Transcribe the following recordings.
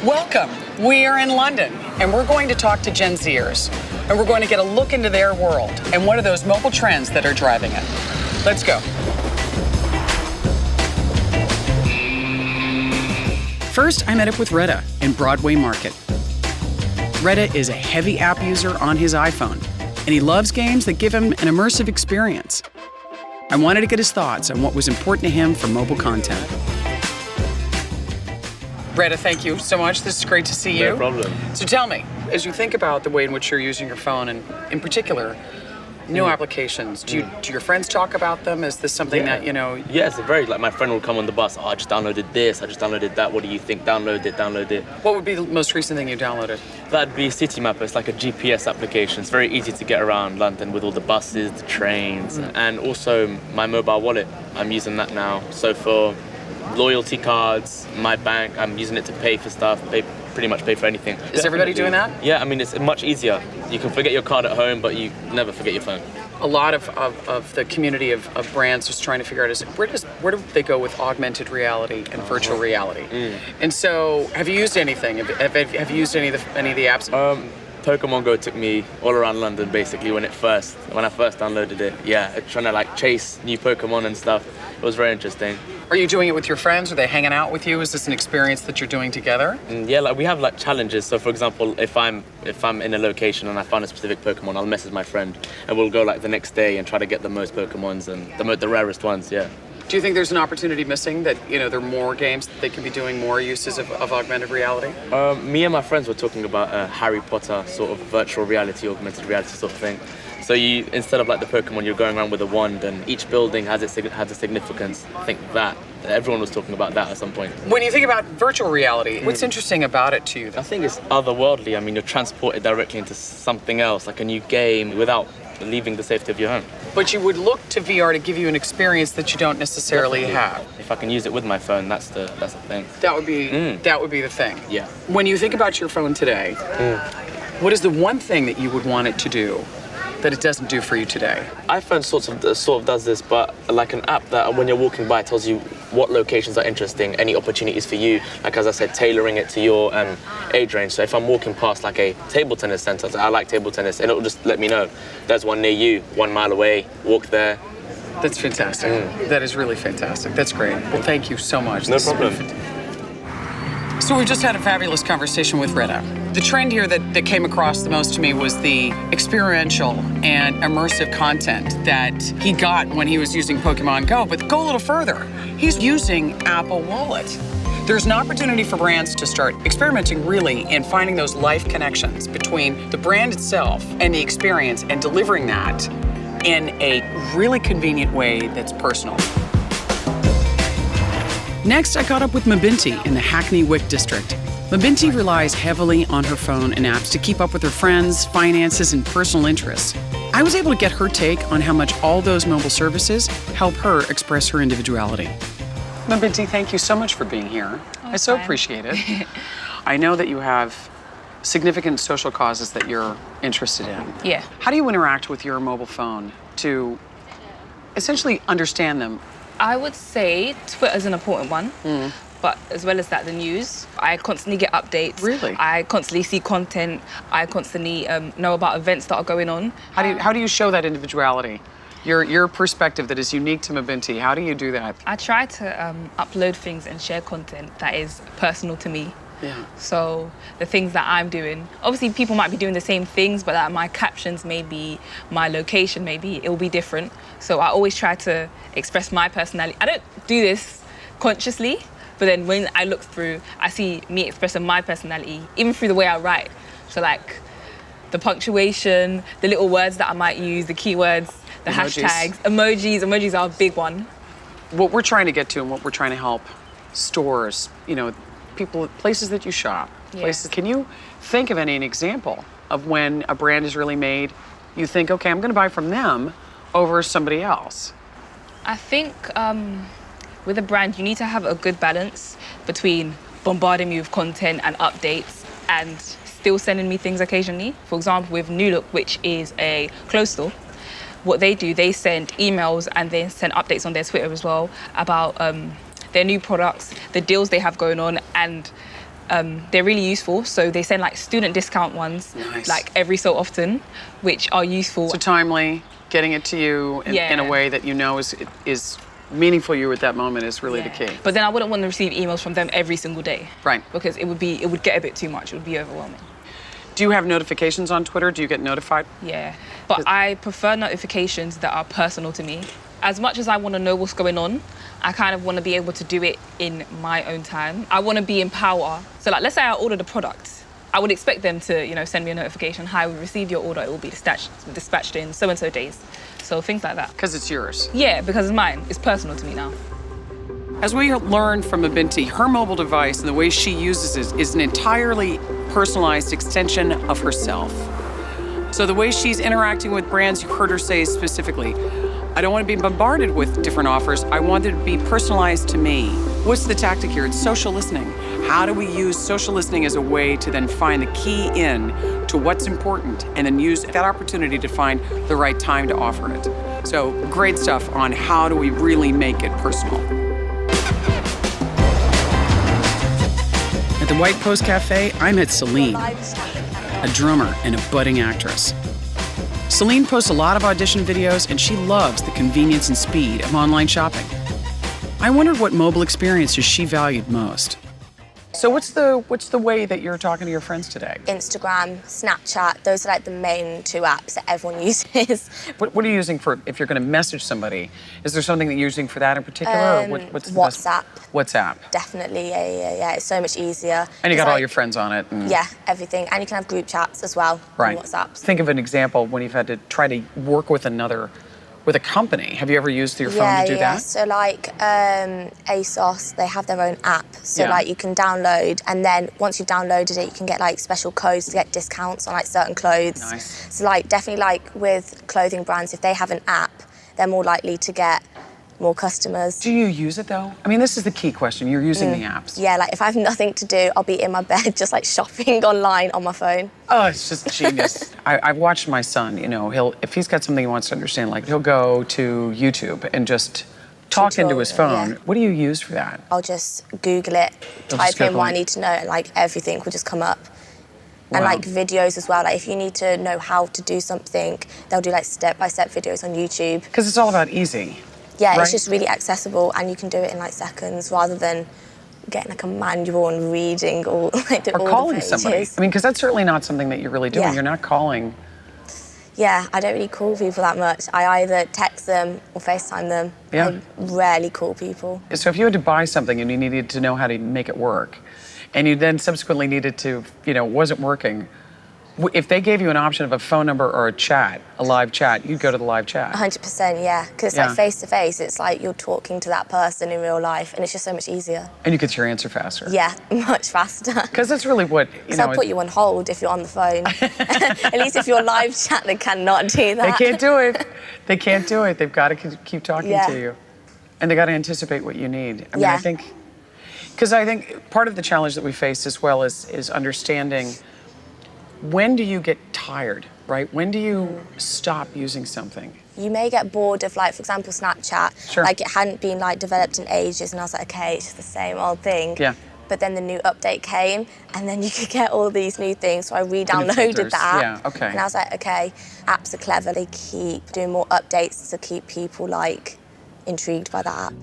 Welcome. We are in London, and we're going to talk to Gen Zers, and we're going to get a look into their world and what are those mobile trends that are driving it. Let's go. First, I met up with Retta in Broadway Market. Retta is a heavy app user on his iPhone, and he loves games that give him an immersive experience. I wanted to get his thoughts on what was important to him for mobile content. Retta, thank you so much. This is great to see you. No problem. So tell me, as you think about the way in which you're using your phone, and in particular, new applications, do your friends talk about them? Is this something that, you know? Yeah, it's very, like, my friend will come on the bus, I just downloaded this, I just downloaded that, what do you think? Download it. What would be the most recent thing you downloaded? That'd be City Mapper. It's like a GPS application. It's very easy to get around London with all the buses, the trains, and also my mobile wallet. I'm using that now. So for loyalty cards, my bank, I'm using it to pay for stuff, pretty much pay for anything. Is everybody doing that? Yeah, I mean, it's much easier. You can forget your card at home, but you never forget your phone. A lot of the community of brands just trying to figure out is where do they go with augmented reality and virtual reality? And so, have you used anything? Have you used any of the apps? Pokemon Go took me all around London basically when I first downloaded it. Yeah, trying to like chase new Pokemon and stuff. It was very interesting. Are you doing it with your friends? Are they hanging out with you? Is this an experience that you're doing together? Yeah, like we have like challenges. So for example, if I'm in a location and I find a specific Pokemon, I'll message my friend and we'll go like the next day and try to get the most Pokemons and the rarest ones. Yeah. Do you think there's an opportunity missing that, you know, there are more games that they could be doing more uses of augmented reality? Me and my friends were talking about a Harry Potter sort of virtual reality, augmented reality sort of thing. So you, instead of like the Pokemon, you're going around with a wand and each building has a significance. I think that everyone was talking about that at some point. When you think about virtual reality, what's interesting about it to you? I think it's otherworldly. I mean, you're transported directly into something else, like a new game, without leaving the safety of your home. But you would look to VR to give you an experience that you don't necessarily have. If I can use it with my phone, that's the thing. That would be the thing. Yeah. When you think about your phone today, what is the one thing that you would want it to do that it doesn't do for you today? iPhone sort of does this, but like an app that when you're walking by tells you what locations are interesting, any opportunities for you. Like as I said, tailoring it to your age range. So if I'm walking past like a table tennis center, I like table tennis, and it'll just let me know there's one near you, 1 mile away. Walk there. That's fantastic. That is really fantastic. That's great. Well, thank you so much. No problem. So we've just had a fabulous conversation with Retta. The trend here that came across the most to me was the experiential and immersive content that he got when he was using Pokemon Go. But go a little further. He's using Apple Wallet. There's an opportunity for brands to start experimenting really in finding those life connections between the brand itself and the experience and delivering that in a really convenient way that's personal. Next, I caught up with Mabinti in the Hackney Wick district. Mabinti relies heavily on her phone and apps to keep up with her friends, finances, and personal interests. I was able to get her take on how much all those mobile services help her express her individuality. Mabinti, thank you so much for being here. I so appreciate it. I know that you have significant social causes that you're interested in. Yeah. How do you interact with your mobile phone to essentially understand them? I would say Twitter's an important one, but as well as that, the news. I constantly get updates. Really? I constantly see content. I constantly know about events that are going on. How do you show that individuality? Your perspective that is unique to Mabinti, how do you do that? I try to upload things and share content that is personal to me. Yeah. So the things that I'm doing, obviously people might be doing the same things, but that my captions may be, my location maybe, it'll be different. So I always try to express my personality. I don't do this consciously, but then when I look through, I see me expressing my personality, even through the way I write. So like the punctuation, the little words that I might use, the keywords, the hashtags, emojis are a big one. What we're trying to get to and what we're trying to help stores, you know, people, places that you shop, places. Can you think of an example of when a brand is really made, you think, okay, I'm gonna buy from them over somebody else? I think with a brand, you need to have a good balance between bombarding me with content and updates and still sending me things occasionally. For example, with New Look, which is a clothes store, what they do, they send emails and they send updates on their Twitter as well about their new products, the deals they have going on, and They're really useful. So they send like student discount ones, Nice. like every so often, which are useful. So timely, getting it to you in a way that you know is meaningful to you at that moment is really the key. But then I wouldn't want to receive emails from them every single day. Right. Because it would get a bit too much. It would be overwhelming. Do you have notifications on Twitter? Do you get notified? Yeah. But I prefer notifications that are personal to me. As much as I want to know what's going on, I kind of want to be able to do it in my own time. I want to be in power. So like, let's say I ordered a product. I would expect them to, send me a notification. Hi, we received your order. It will be dispatched in so-and-so days. So things like that. Because it's yours. Yeah, because it's mine. It's personal to me now. As we learned from Abinti, her mobile device and the way she uses it is an entirely personalized extension of herself. So the way she's interacting with brands, you heard her say specifically, I don't want to be bombarded with different offers. I want it to be personalized to me. What's the tactic here? It's social listening. How do we use social listening as a way to then find the key in to what's important and then use that opportunity to find the right time to offer it? So great stuff on how do we really make it personal. At the White Post Cafe, I met Celine, a drummer and a budding actress. Celine posts a lot of audition videos, and she loves the convenience and speed of online shopping. I wondered what mobile experiences she valued most. So what's the way that you're talking to your friends today? Instagram, Snapchat, those are like the main two apps that everyone uses. What are you using for, if you're going to message somebody? Is there something that you're using for that in particular? Or what's the WhatsApp. WhatsApp. Definitely, yeah. It's so much easier. And you got It's all like- your friends on it. And... Yeah, everything. And you can have group chats as well Right. on WhatsApp. Think of an example when you've had to try to work with a company. Have you ever used your phone to do that? So like ASOS, they have their own app. So Yeah. like you can download, and then once you've downloaded it, you can get like special codes to get discounts on like certain clothes. Nice. So like definitely like with clothing brands, if they have an app, they're more likely to get more customers. Do you use it though? I mean, this is the key question. You're using the apps. Yeah, like if I have nothing to do, I'll be in my bed just like shopping online on my phone. Oh, it's just genius. I've watched my son, if he's got something he wants to understand, like he'll go to YouTube and just talk into his phone. Yeah. What do you use for that? I'll just Google it, You'll type just go in what I on. need to know, and like everything will just come up. And Wow. like videos as well. Like if you need to know how to do something, they'll do like step-by-step videos on YouTube. Because it's all about easy. Yeah, right? it's just really accessible, and you can do it in like seconds rather than getting like a manual and reading all like Or all calling the pages. somebody. I mean, because that's certainly not something that you're really doing. Yeah. You're not calling. Yeah, I don't really call people that much. I either text them or FaceTime them. Yeah. I rarely call people. So if you had to buy something and you needed to know how to make it work, and you then subsequently needed to, wasn't working, if they gave you an option of a phone number or a live chat, you'd go to the live chat. 100%, yeah. Because Yeah. like face-to-face, it's like you're talking to that person in real life, and it's just so much easier. And you get your answer faster. Yeah, much faster. Because that's really what, So I'll put you on hold if you're on the phone. At least if you're live chat, they cannot do They that. can't do it. They can't do it. They've got to keep talking Yeah. to you. And they got to anticipate what you need. I mean, Yeah. I think part of the challenge that we face as well is understanding when do you get tired, right? When do you stop using something? You may get bored of, like, for example, Snapchat. Sure. Like, it hadn't been, like, developed in ages, and I was like, okay, it's just the same old thing. Yeah. But then the new update came, and then you could get all these new things, so I re-downloaded filters, the app. yeah, okay. And I was like, okay, apps are clever. They keep doing more updates to keep people, like, intrigued by that app.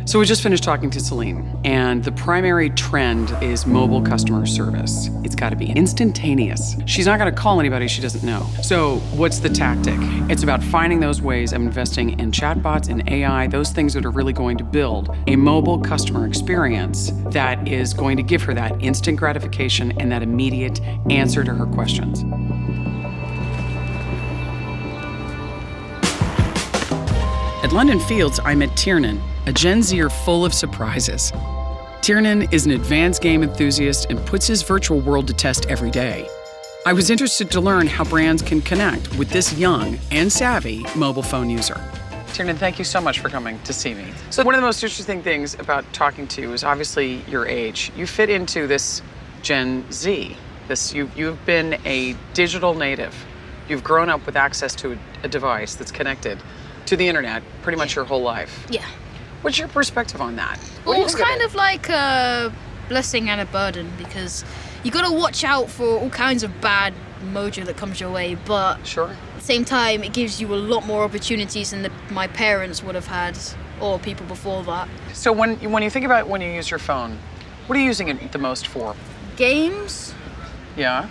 So we just finished talking to Celine, and the primary trend is mobile customer service. It's got to be instantaneous. She's not going to call anybody she doesn't know. So what's the tactic? It's about finding those ways of investing in chatbots and AI, those things that are really going to build a mobile customer experience that is going to give her that instant gratification and that immediate answer to her questions. At London Fields, I met Tiernan, a Gen Zer full of surprises. Tiernan is an advanced game enthusiast and puts his virtual world to test every day. I was interested to learn how brands can connect with this young and savvy mobile phone user. Tiernan, thank you so much for coming to see me. So one of the most interesting things about talking to you is obviously your age. You fit into this Gen Z. You've been a digital native. You've grown up with access to a device that's connected to the internet pretty much your whole life. Yeah. What's your perspective on that? What do Well, you it's think of kind it? of like blessing and a burden, because you got to watch out for all kinds of bad mojo that comes your way, but Sure. at the same time, it gives you a lot more opportunities than my parents would have had, or people before that. So when you think about when you use your phone, what are you using it the most for? Games, Yeah.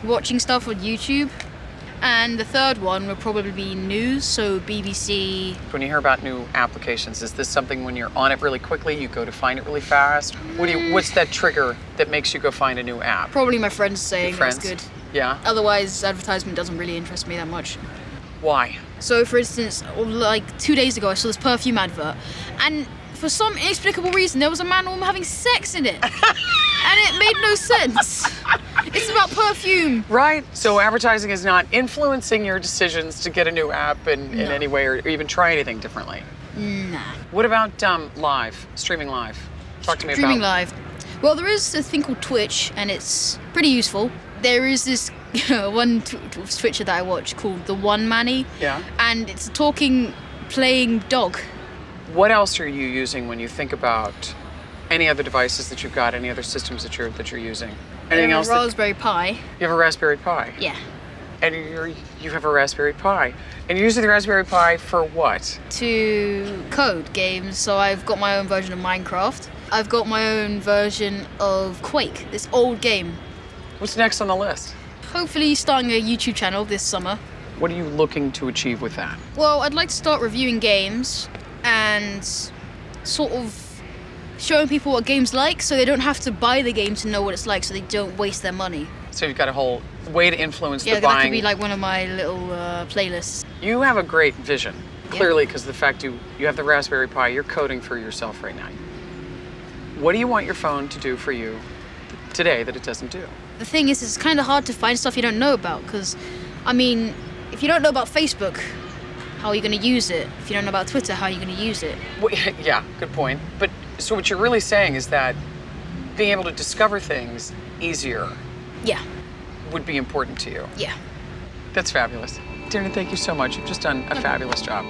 watching stuff on YouTube, and the third one would probably be news, so BBC. When you hear about new applications, is this something when you're on it really quickly, you go to find it really fast? What's that trigger that makes you go find a new app? Probably my friends saying Friends? that's good. Yeah. Otherwise, advertisement doesn't really interest me that much. Why? So, for instance, like 2 days ago, I saw this perfume advert, and for some inexplicable reason, there was a man and woman having sex in it. And it made no sense. It's about perfume. Right. So advertising is not influencing your decisions to get a new app in any way, or even try anything differently. Nah. What about streaming live? Talk to me Streaming about. live. Well, there is a thing called Twitch, and it's pretty useful. There is this one Twitcher that I watch called The One Manny. Yeah. And it's a talking, playing dog. What else are you using when you think about any other devices that you've got, any other systems that you're using? Anything else? Raspberry Pi. You have a Raspberry Pi. Yeah. And you have a Raspberry Pi. And you're using the Raspberry Pi for what? To code games. So I've got my own version of Minecraft. I've got my own version of Quake, this old game. What's next on the list? Hopefully starting a YouTube channel this summer. What are you looking to achieve with that? Well, I'd like to start reviewing games and sort of showing people what games like, so they don't have to buy the game to know what it's like, so they don't waste their money. So you've got a whole way to influence the Yeah, buying. that could be like one of my little playlists. You have a great vision, Yeah. clearly, because of the fact you have the Raspberry Pi, you're coding for yourself right now. What do you want your phone to do for you today that it doesn't do? The thing is, it's kind of hard to find stuff you don't know about, because, I mean, if you don't know about Facebook, how are you going to use it? If you don't know about Twitter, how are you going to use it? Well, yeah, good point. But so what you're really saying is that being able to discover things easier Yeah, would be important to you. yeah. That's fabulous. Darren, thank you so much. You've just done a fabulous job.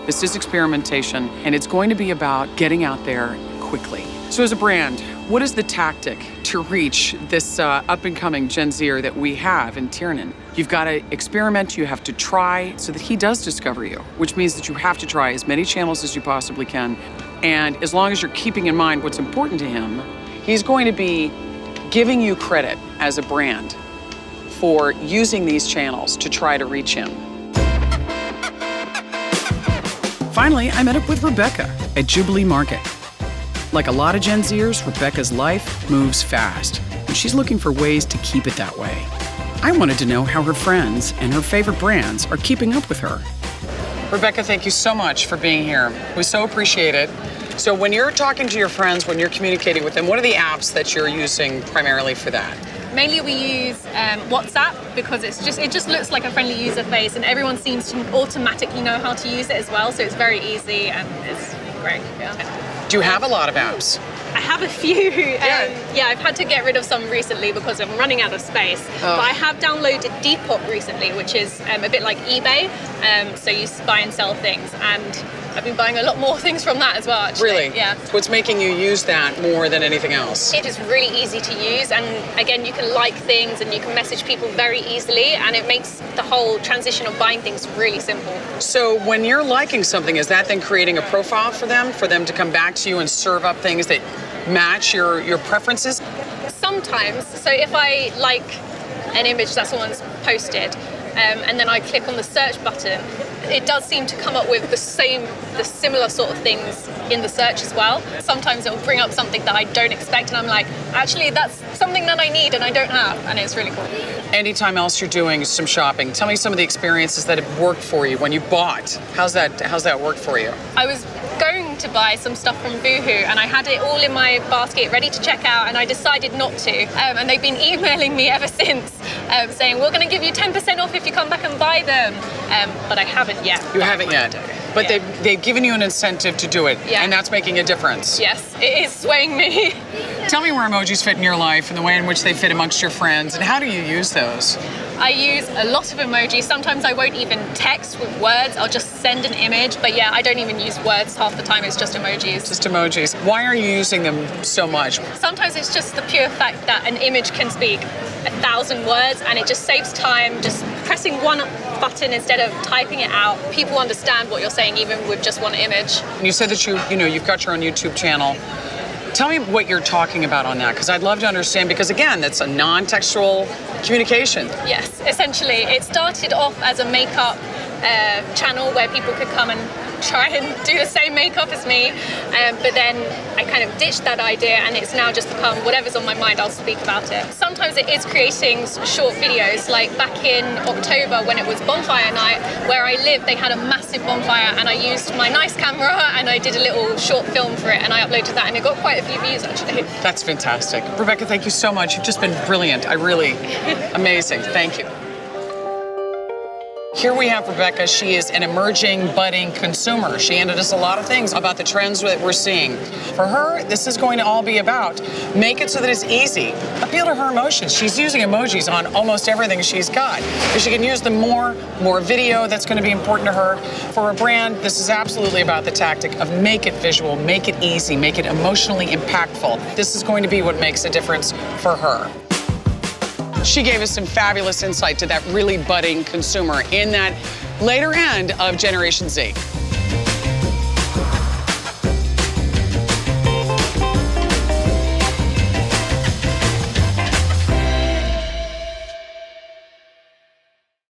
This is experimentation, and it's going to be about getting out there quickly. So as a brand, what is the tactic to reach this up-and-coming Gen Zer that we have in Tiernan? You've got to experiment, you have to try so that he does discover you, which means that you have to try as many channels as you possibly can. And as long as you're keeping in mind what's important to him, he's going to be giving you credit as a brand for using these channels to try to reach him. Finally, I met up with Rebecca at Jubilee Market. Like a lot of Gen Zers, Rebecca's life moves fast, and she's looking for ways to keep it that way. I wanted to know how her friends and her favorite brands are keeping up with her. Rebecca, thank you so much for being here. We so appreciate it. So when you're talking to your friends, when you're communicating with them, what are the apps that you're using primarily for that? Mainly we use WhatsApp because it just looks like a friendly user face, and everyone seems to automatically know how to use it as well, so it's very easy and it's great. Yeah. Do you have a lot of apps? I have a few. Yeah, I've had to get rid of some recently because I'm running out of space. But I have downloaded Depop recently, which is a bit like eBay. So you buy and sell things, and I've been buying a lot more things from that as well, actually. Really? Yeah. What's making you use that more than anything else? It is really easy to use, and again, you can like things and you can message people very easily, and it makes the whole transition of buying things really simple. So when you're liking something, is that then creating a profile for them to come back to you and serve up things that match your preferences? Sometimes, so if I like an image that someone's posted, and then I click on the search button, it does seem to come up with the similar sort of things in the search as well. Sometimes it'll bring up something that I don't expect, and I'm like, actually, that's something that I need and I don't have, and it's really cool. Anytime else you're doing some shopping, tell me some of the experiences that have worked for you when you bought. How's that worked for you? I was going to buy some stuff from Boohoo, and I had it all in my basket ready to check out, and I decided not to. And they've been emailing me ever since, saying, we're going to give you 10% off if you come back and buy them. But I haven't yet. You haven't yet. But Yeah. they've given you an incentive to do it, Yeah. and that's making a difference. Yes, it is swaying me. Tell me where emojis fit in your life and the way in which they fit amongst your friends, and how do you use those? I use a lot of emojis. Sometimes I won't even text with words. I'll just send an image. But yeah, I don't even use words half the time. It's just emojis. Just emojis. Why are you using them so much? Sometimes it's just the pure fact that an image can speak 1,000 words, and it just saves time. Just pressing one button instead of typing it out. People understand what you're saying even with just one image. You said that you've got your own YouTube channel. Tell me what you're talking about on that, because I'd love to understand, because again, that's a non-textual communication. Yes, essentially. It started off as a makeup channel where people could come and try and do the same makeup as me, but then I kind of ditched that idea, and it's now just become whatever's on my mind, I'll speak about it. Sometimes it is creating short videos, like back in October when it was bonfire night, where I live, they had a massive bonfire, and I used my nice camera and I did a little short film for it, and I uploaded that, and it got quite a few views actually. That's fantastic. Rebecca, thank you so much. You've just been brilliant. Amazing. Thank you. Here we have Rebecca. She is an emerging, budding consumer. She handed us a lot of things about the trends that we're seeing. For her, this is going to all be about make it so that it's easy. Appeal to her emotions. She's using emojis on almost everything she's got. If she can use them more video, that's going to be important to her. For a brand, this is absolutely about the tactic of make it visual, make it easy, make it emotionally impactful. This is going to be what makes a difference for her. She gave us some fabulous insight to that really budding consumer in that later end of Generation Z.